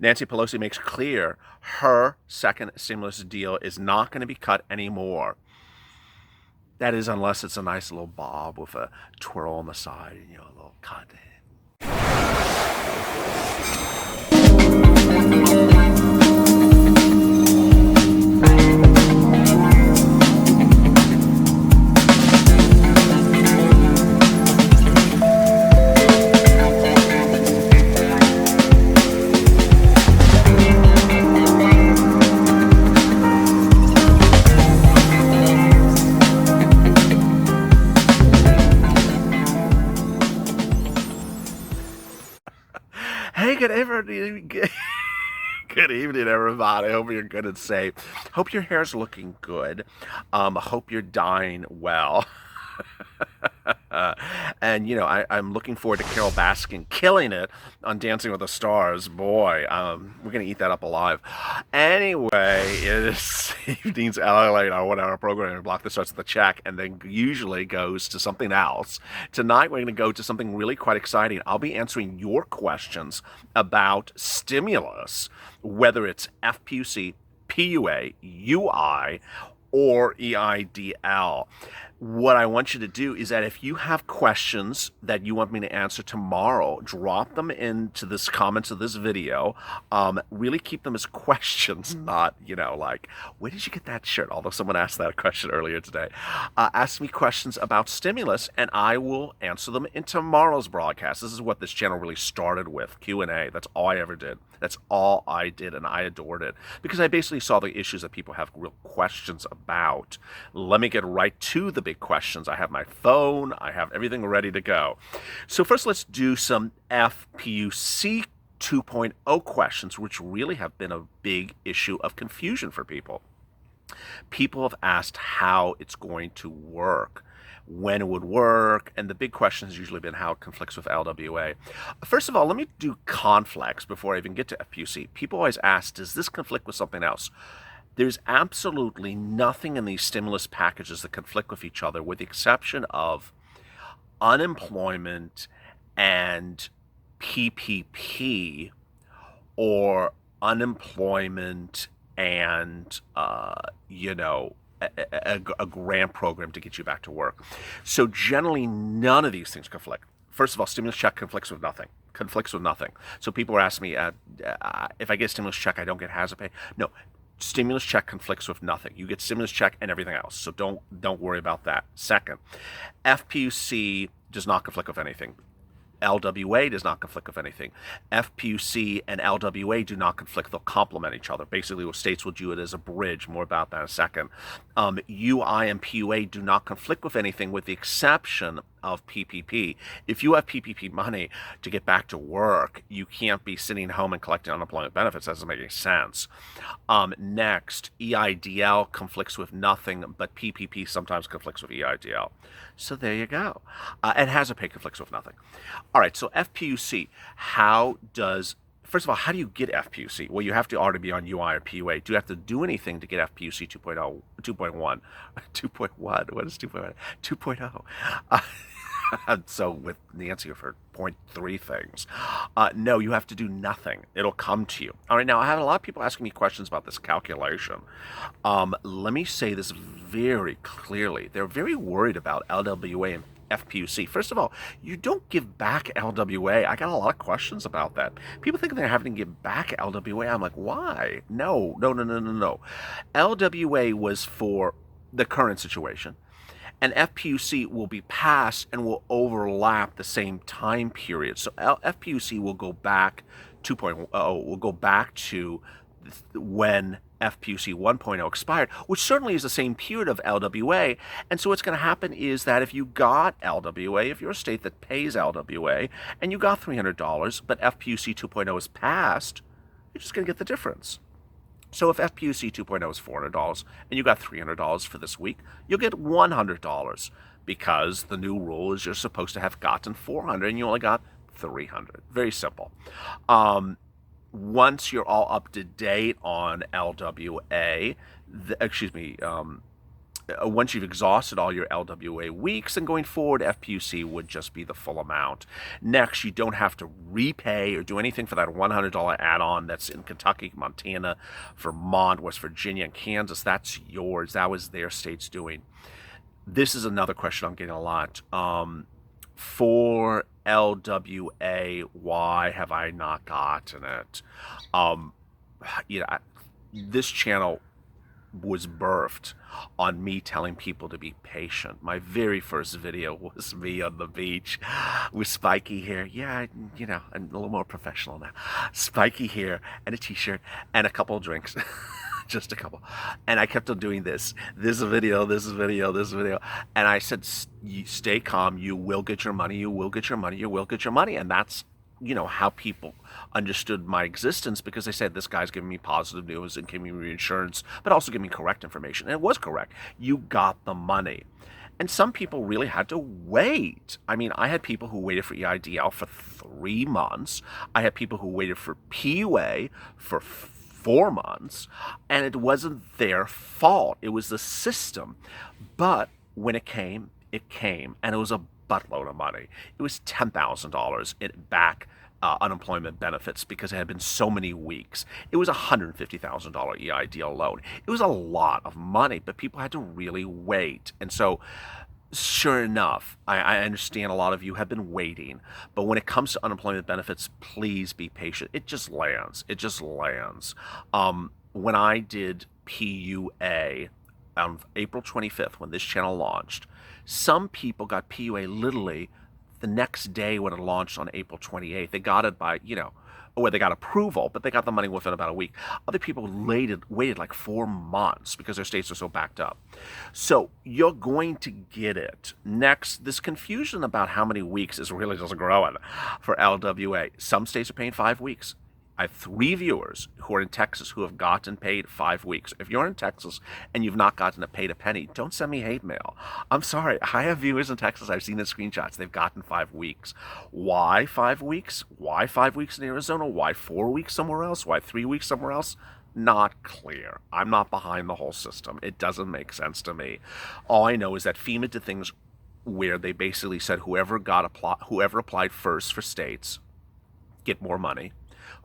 Nancy Pelosi makes clear her second stimulus deal is not going to be cut anymore. That is, unless it's a nice little bob with a twirl on the side and, a little cut. Hey, good evening. Good evening, everybody. Hope you're good and safe. Hope your hair's looking good. Hope you're dying well. And, I'm looking forward to Carol Baskin killing it on Dancing with the Stars. Boy, we're going to eat that up alive. Anyway, it is evening's LALATE, our 1 hour program block that starts at the check and then usually goes to something else. Tonight, we're going to go to something really quite exciting. I'll be answering your questions about stimulus, whether it's FPUC, PUA, UI, or EIDL. What I want you to do is that if you have questions that you want me to answer tomorrow, drop them into the comments of this video. Really keep them as questions, not, like, where did you get that shirt? Although someone asked that question earlier today. Ask me questions about stimulus, and I will answer them in tomorrow's broadcast. This is what this channel really started with, Q&A. That's all I ever did. That's all I did, and I adored it because I basically saw the issues that people have real questions about. Let me get right to the big questions. I have my phone. I have everything ready to go. So first, let's do some FPUC 2.0 questions, which really have been a big issue of confusion for people. People have asked how it's going to work, when it would work, and the big question has usually been how it conflicts with LWA. First of all, let me do conflicts before I even get to FPUC. People always ask, does this conflict with something else? There's absolutely nothing in these stimulus packages that conflict with each other, with the exception of unemployment and PPP, or unemployment and, a grant program to get you back to work. So generally, none of these things conflict. First of all, stimulus check conflicts with nothing. So people are asking me, if I get a stimulus check, I don't get hazard pay. No, stimulus check conflicts with nothing. You get stimulus check and everything else. So don't worry about that. Second, FPUC does not conflict with anything. LWA does not conflict with anything. FPUC and LWA do not conflict. They'll complement each other. Basically, what states will do it as a bridge. More about that in a second. UI and PUA do not conflict with anything with the exception of PPP. If you have PPP money to get back to work, you can't be sitting home and collecting unemployment benefits. That doesn't make any sense. Next, EIDL conflicts with nothing, but PPP sometimes conflicts with EIDL. So there you go. And hazard pay conflicts with nothing. All right, so FPUC, first of all, how do you get FPUC? Well, you have to already be on UI or PUA. Do you have to do anything to get FPUC 2.0, 2.1? 2.1, what is 2.1? 2.0. So with Nancy for 0.3 things. No, you have to do nothing. It'll come to you. All right, now I have a lot of people asking me questions about this calculation. Let me say this very clearly. They're very worried about LWA and FPUC. First of all, you don't give back LWA. I got a lot of questions about that. People think they're having to give back LWA. I'm like, why? No. LWA was for the current situation, and FPUC will be passed and will overlap the same time period. So FPUC will go back 2.0, will go back to when FPUC 1.0 expired, which certainly is the same period of LWA. And so what's going to happen is that if you got LWA, if you're a state that pays LWA, and you got $300, but FPUC 2.0 is passed, you're just going to get the difference. So if FPUC 2.0 is $400 and you got $300 for this week, you'll get $100 because the new rule is you're supposed to have gotten $400 and you only got $300. Very simple. Once you're all up to date on LWA, once you've exhausted all your LWA weeks, and going forward, FPUC would just be the full amount. Next, you don't have to repay or do anything for that $100 add-on that's in Kentucky, Montana, Vermont, West Virginia, and Kansas. That's yours. That was their state's doing. This is another question I'm getting a lot. For LWA, why have I not gotten it? This channel was birthed on me telling people to be patient. My very first video was me on the beach with spiky hair. Yeah, I'm a little more professional now. Spiky hair and a t-shirt and a couple of drinks. Just a couple. And I kept on doing this video. And I said, stay calm. You will get your money. You will get your money. You will get your money. And that's how people understood my existence, because they said, this guy's giving me positive news and giving me reinsurance, but also giving me correct information. And it was correct. You got the money. And some people really had to wait. I mean, I had people who waited for EIDL for 3 months. I had people who waited for PUA for 4 months, and it wasn't their fault. It was the system. But when it came, and it was a buttload of money. It was $10,000 back unemployment benefits because it had been so many weeks. It was a $150,000 EIDL loan. It was a lot of money, but people had to really wait. And so, sure enough, I understand a lot of you have been waiting, but when it comes to unemployment benefits, please be patient. It just lands. When I did PUA on April 25th, when this channel launched, some people got PUA literally the next day when it launched on April 28th. They got it by, or they got approval, but they got the money within about a week. Other people waited like 4 months because their states are so backed up. So you're going to get it. Next, this confusion about how many weeks is really just growing for LWA. Some states are paying 5 weeks. I have 3 viewers who are in Texas who have gotten paid 5 weeks. If you're in Texas and you've not gotten paid a penny, don't send me hate mail. I'm sorry. I have viewers in Texas. I've seen the screenshots. They've gotten 5 weeks. Why 5 weeks? Why 5 weeks in Arizona? Why 4 weeks somewhere else? Why 3 weeks somewhere else? Not clear. I'm not behind the whole system. It doesn't make sense to me. All I know is that FEMA did things where they basically said whoever applied first for states get more money.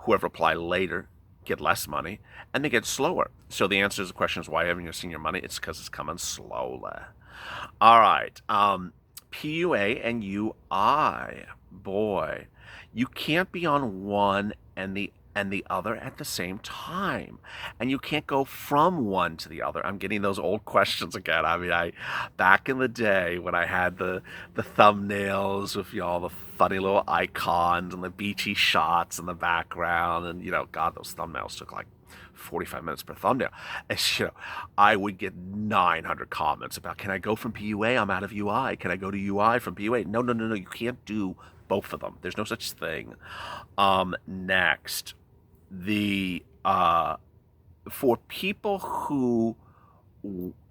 Whoever applied later get less money, and they get slower. So the answer to the question is, why haven't you seen your money? It's because it's coming slowly. All right. PUA and UI. Boy, you can't be on one and the other at the same time, and you can't go from one to the other. I'm getting those old questions again. I mean, back in the day when I had the thumbnails with all the funny little icons and the beachy shots in the background, and God, those thumbnails took like 45 minutes per thumbnail. And I would get 900 comments about, can I go from PUA? I'm out of UI. Can I go to UI from PUA? No, you can't do both of them. There's no such thing. Next, for people who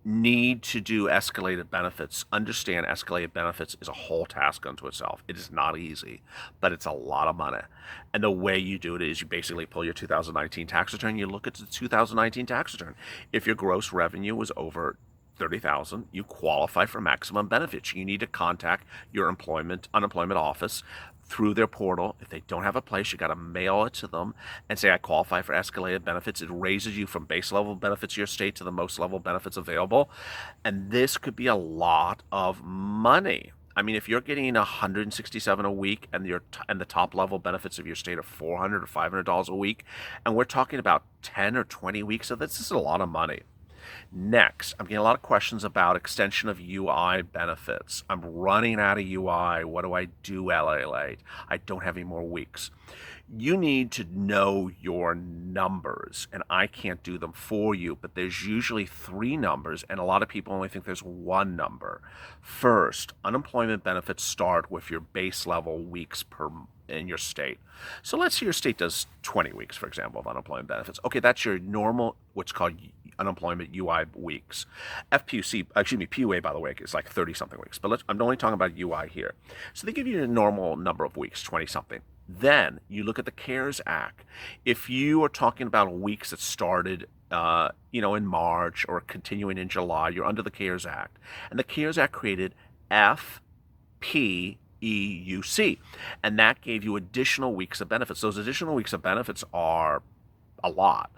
need to do escalated benefits, understand escalated benefits is a whole task unto itself. It is not easy, but it's a lot of money. And the way you do it is you basically pull your 2019 tax return, you look at the 2019 tax return. If your gross revenue was over $30,000, you qualify for maximum benefits. You need to contact your unemployment office through their portal. If they don't have a place, you got to mail it to them and say, I qualify for escalated benefits. It raises you from base level benefits of your state to the most level benefits available. And this could be a lot of money. I mean, if you're getting $167 a week and the top level benefits of your state are $400 or $500 a week, and we're talking about 10 or 20 weeks of this is a lot of money. Next, I'm getting a lot of questions about extension of UI benefits. I'm running out of UI. What do I do, LALATE? I don't have any more weeks. You need to know your numbers, and I can't do them for you, but there's usually 3 numbers, and a lot of people only think there's 1 number. First, unemployment benefits start with your base level weeks in your state. So let's say your state does 20 weeks, for example, of unemployment benefits. Okay, that's your normal, what's called unemployment UI weeks. PUA, by the way, is like 30-something weeks, but I'm only talking about UI here. So they give you a normal number of weeks, 20-something. Then you look at the CARES Act. If you are talking about weeks that started in March or continuing in July, you're under the CARES Act. And the CARES Act created FPUC, and that gave you additional weeks of benefits. Those additional weeks of benefits are a lot.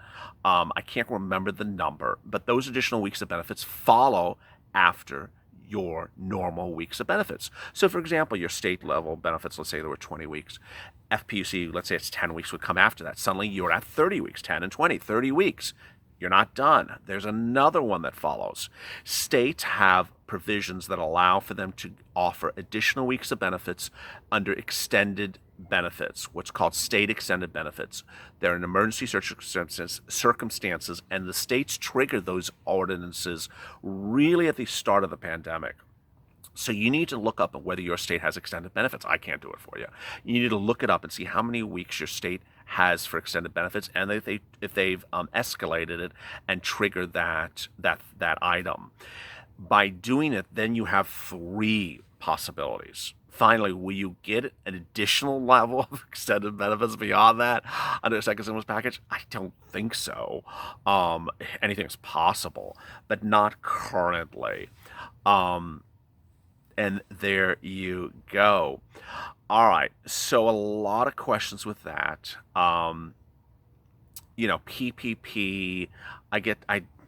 I can't remember the number, but those additional weeks of benefits follow after your normal weeks of benefits. So, for example, your state level benefits, let's say there were 20 weeks. FPUC, let's say it's 10 weeks, would come after that. Suddenly you're at 30 weeks, 10 and 20, 30 weeks. You're not done. There's another one that follows. States have provisions that allow for them to offer additional weeks of benefits under extended benefits, what's called state extended benefits. They're in emergency circumstances, and the states trigger those ordinances really at the start of the pandemic. So you need to look up whether your state has extended benefits. I can't do it for you. You need to look it up and see how many weeks your state has for extended benefits, and if they've escalated it and triggered that item. By doing it, then you have 3 possibilities. Finally, will you get an additional level of extended benefits beyond that under a second stimulus package? I don't think so. Anything's possible, but not currently. And there you go. All right, so a lot of questions with that. PPP,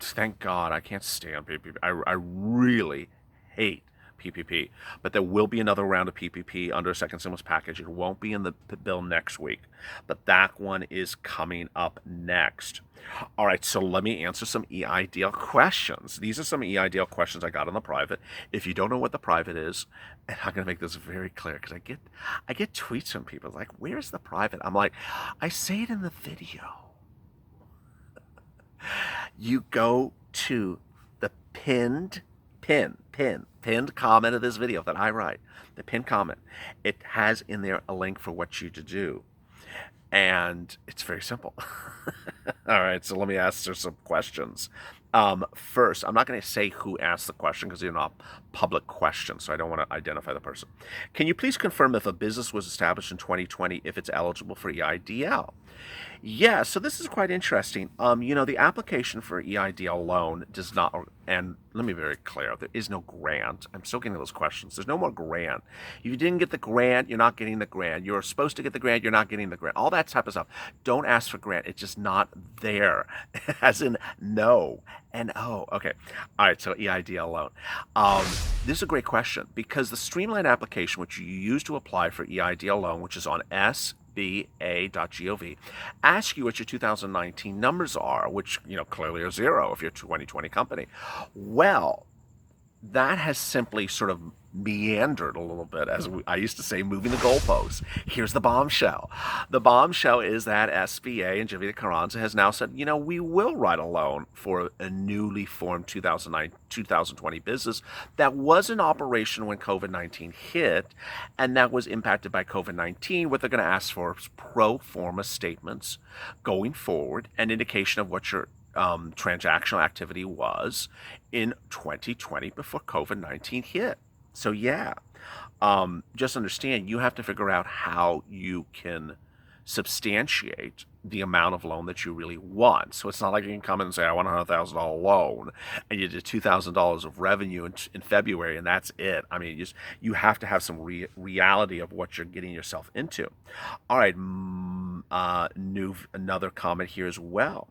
thank God, I can't stand PPP. I really hate PPP, but there will be another round of PPP under a second stimulus package. It won't be in the bill next week, but that one is coming up next. All right, so let me answer some EIDL questions. These are some EIDL questions I got on the private. If you don't know what the private is, and I'm going to make this very clear because I get tweets from people like, "Where's the private?" I'm like, I say it in the video. You go to the pinned comment of this video that I write, the pinned comment. It has in there a link for what you to do. And it's very simple. All right, so let me answer some questions. First, I'm not going to say who asked the question because they're not public questions, so I don't want to identify the person. Can you please confirm if a business was established in 2020, if it's eligible for EIDL? Yeah, so this is quite interesting. The application for EIDL loan does not, and let me be very clear, there is no grant. I'm still getting those questions. There's no more grant. If you didn't get the grant, you're not getting the grant. You're supposed to get the grant, you're not getting the grant. All that type of stuff. Don't ask for grant. It's just not there. As in no and oh. Okay. All right, so EIDL loan. This is a great question because the Streamline application, which you use to apply for EIDL loan, which is on SBA.gov, ask you what your 2019 numbers are, which clearly are 0 if you're a 2020 company. Well, that has simply sort of meandered a little bit, as I used to say, moving the goalposts. Here's the bombshell. The bombshell is that SBA and Javier Carranza has now said, we will write a loan for a newly formed 2020 business that was in operation when COVID-19 hit, and that was impacted by COVID-19. What they're going to ask for is pro forma statements going forward, an indication of what your transactional activity was in 2020 before COVID-19 hit. So yeah, just understand you have to figure out how you can substantiate the amount of loan that you really want. So it's not like you can come in and say, I want a $100,000 loan, and you did $2,000 of revenue in February, and that's it. I mean, you have to have some reality of what you're getting yourself into. All right, another comment here as well.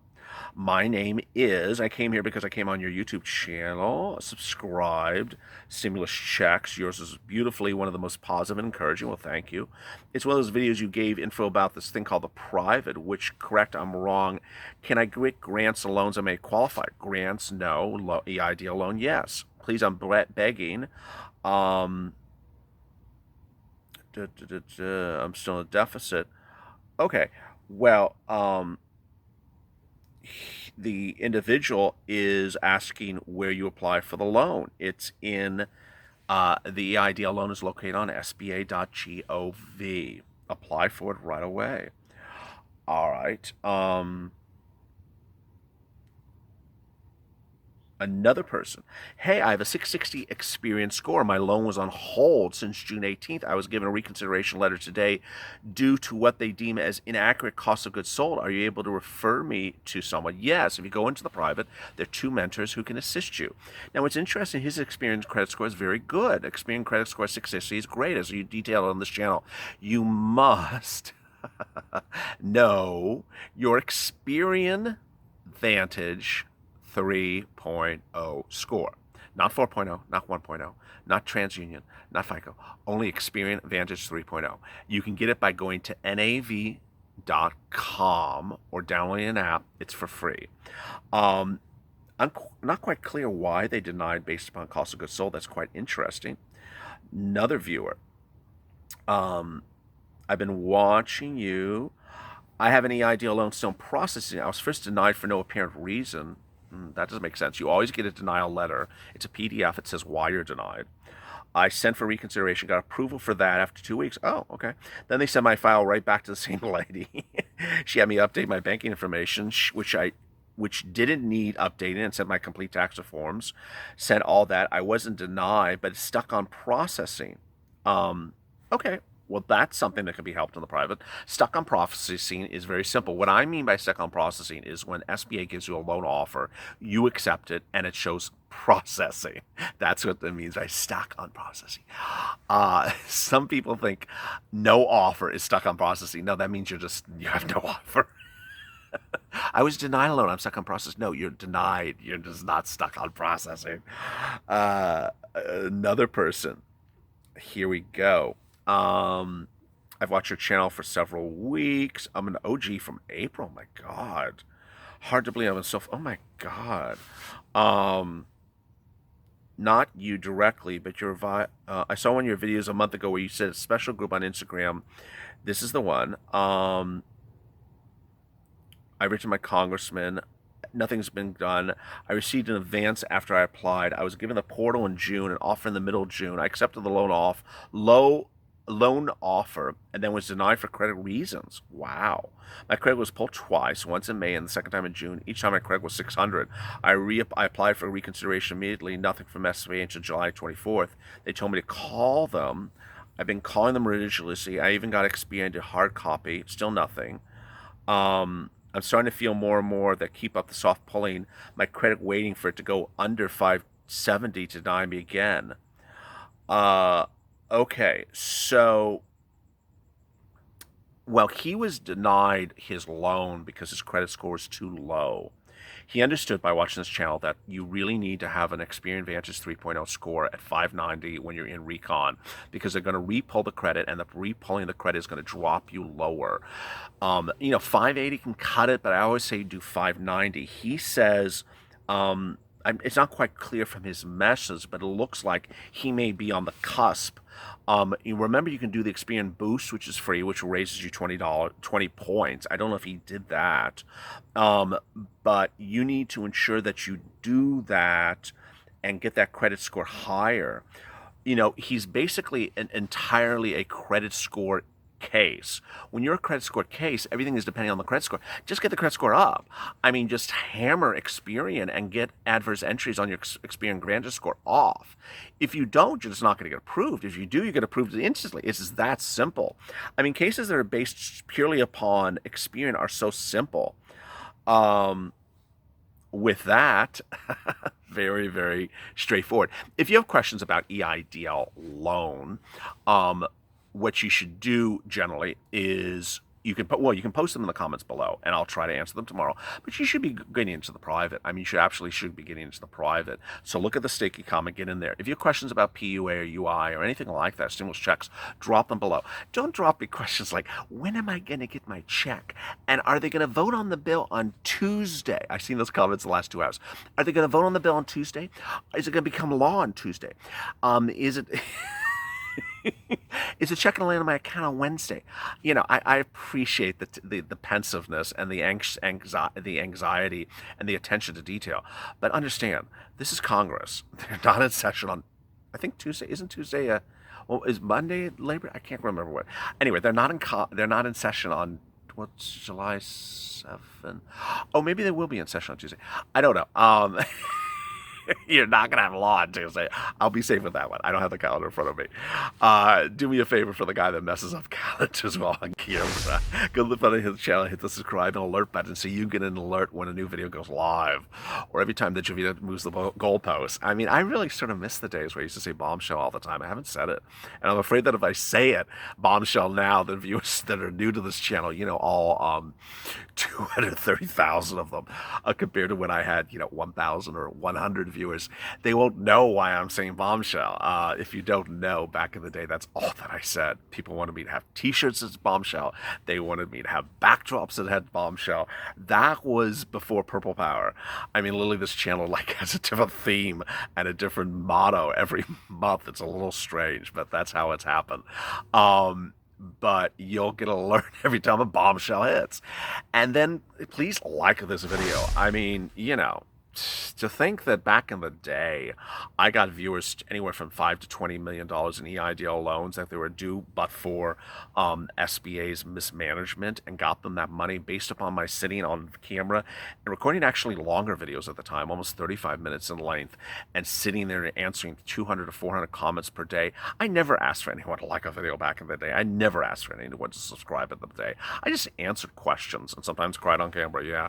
My name is, I came here because I came on your YouTube channel, subscribed, stimulus checks. Yours is beautifully one of the most positive and encouraging. Well, thank you. It's one of those videos you gave info about this thing called the private, which, correct, I'm wrong. Can I get grants or loans I may qualify? Grants, no. EIDL loan, yes. Please, I'm begging. I'm still in a deficit. Okay, well, the individual is asking where you apply for the loan. It's in the EIDL loan is located on SBA.gov. Apply for it right away. All right. Another person, hey, I have a 660 experience score. My loan was on hold since June 18th. I was given a reconsideration letter today due to what they deem as inaccurate cost of goods sold. Are you able to refer me to someone? Yes, if you go into the private, there are two mentors who can assist you. Now, what's interesting, his experience credit score is very good. Experience credit score 660 is great, as you detailed on this channel. You must know your Experian Vantage 3.0 score. Not 4.0, not 1.0, not TransUnion, not FICO, only Experian Vantage 3.0. You can get it by going to nav.com or downloading an app. It's for free. I'm not quite clear why they denied based upon cost of goods sold. That's quite interesting. Another viewer. I've been watching you. I have an EIDL loan still in processing. I was first denied for no apparent reason. That doesn't make sense. You always get a denial letter. It's a PDF. It says why you're denied. I sent for reconsideration, got approval for that after 2 weeks. Oh, okay. Then they sent my file right back to the same lady. She had me update my banking information, which didn't need updating, and sent my complete tax forms. Sent all that. I wasn't denied, but it's stuck on processing. Okay. Well, that's something that can be helped in the private. Stuck on processing is very simple. What I mean by stuck on processing is when SBA gives you a loan offer, you accept it, and it shows processing. That's what that means by stuck on processing. Some people think no offer is stuck on processing. No, that means you have no offer. I was denied a loan. I'm stuck on process. No, you're denied. You're just not stuck on processing. Another person. Here we go. I've watched your channel for several weeks. I'm an OG from April. Oh my God. Hard to believe I'm so... Oh my God. Not you directly, but I saw one of your videos a month ago where you said a special group on Instagram. This is the one. I've written my congressman. Nothing's been done. I received an advance after I applied. I was given the portal in June, an offer in the middle of June. I accepted the loan offer, and then was denied for credit reasons. Wow. My credit was pulled twice, once in May and the second time in June. Each time my credit was 600. I applied for reconsideration immediately. Nothing from SBA until July 24th. They told me to call them. I've been calling them religiously. I even got Experian to hard copy. Still nothing. I'm starting to feel more and more that keep up the soft pulling. My credit waiting for it to go under 570 to deny me again. Okay, so, well, he was denied his loan because his credit score is too low. He understood by watching this channel that you really need to have an Experian Vantage 3.0 score at 590 when you're in recon, because they're going to repull the credit, and the repulling the credit is going to drop you lower. 580 can cut it, but I always say do 590. He says, it's not quite clear from his message, but it looks like he may be on the cusp. You remember, you can do the Experian Boost, which is free, which raises you $20, 20 points. I don't know if he did that. But you need to ensure that you do that and get that credit score higher. He's basically entirely a credit score case. When you're a credit score case, everything is depending on the credit score. Just get the credit score up. I mean, just hammer Experian and get adverse entries on your Experian Vantage score off. If you don't, you're just not going to get approved. If you do, you get approved instantly. It's just that simple. I mean, cases that are based purely upon Experian are so simple. With that, very, very straightforward. If you have questions about EIDL loan, what you should do generally is you can post them in the comments below, and I'll try to answer them tomorrow. But you should be getting into the private. I mean, you should be getting into the private. So look at the sticky comment, get in there. If you have questions about PUA or UI or anything like that, stimulus checks, drop them below. Don't drop me questions like, when am I going to get my check? And are they going to vote on the bill on Tuesday? I've seen those comments the last 2 hours. Are they going to vote on the bill on Tuesday? Is it going to become law on Tuesday? Is it... Is a check going to land on my account on Wednesday? I appreciate the pensiveness and the anxiety and the attention to detail. But understand, this is Congress. They're not in session on, I think Tuesday. Isn't Tuesday is Monday Labor? I can't remember what. Anyway, they're not in session on, what's July 7th? Oh, maybe they will be in session on Tuesday. I don't know. You're not going to have law on Tuesday. I'll be safe with that one. I don't have the calendar in front of me. Do me a favor for the guy that messes up calendars while on camera. Go to the front of his channel, hit the subscribe and alert button so you get an alert when a new video goes live. Or every time that Jovita moves the goalpost. I mean, I really sort of miss the days where I used to say bombshell all the time. I haven't said it. And I'm afraid that if I say it, bombshell now, the viewers that are new to this channel, all 230,000 of them, compared to when I had, 1,000 or 100 viewers, they won't know why I'm saying bombshell. If you don't know, back in the day, that's all that I said. People wanted me to have t-shirts as bombshell. They wanted me to have backdrops that had bombshell. That was before Purple Power. I mean, literally this channel has a different theme and a different motto every month. It's a little strange, but that's how it's happened. But you'll get an alert every time a bombshell hits. And then please like this video. I mean, to think that back in the day, I got viewers anywhere from $5 to $20 million in EIDL loans that they were due, but for SBA's mismanagement, and got them that money based upon my sitting on camera and recording actually longer videos at the time, almost 35 minutes in length, and sitting there and answering 200 to 400 comments per day. I never asked for anyone to like a video back in the day. I never asked for anyone to subscribe in the day. I just answered questions and sometimes cried on camera, yeah.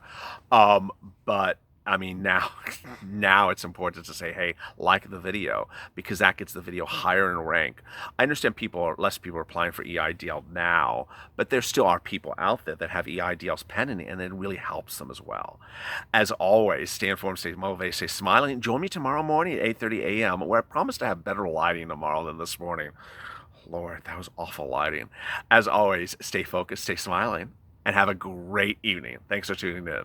But I mean, now it's important to say, hey, like the video, because that gets the video higher in rank. I understand less people are applying for EIDL now, but there still are people out there that have EIDLs pending, and it really helps them as well. As always, stay informed, stay motivated, stay smiling. Join me tomorrow morning at 8:30 a.m., where I promise to have better lighting tomorrow than this morning. Lord, that was awful lighting. As always, stay focused, stay smiling, and have a great evening. Thanks for tuning in.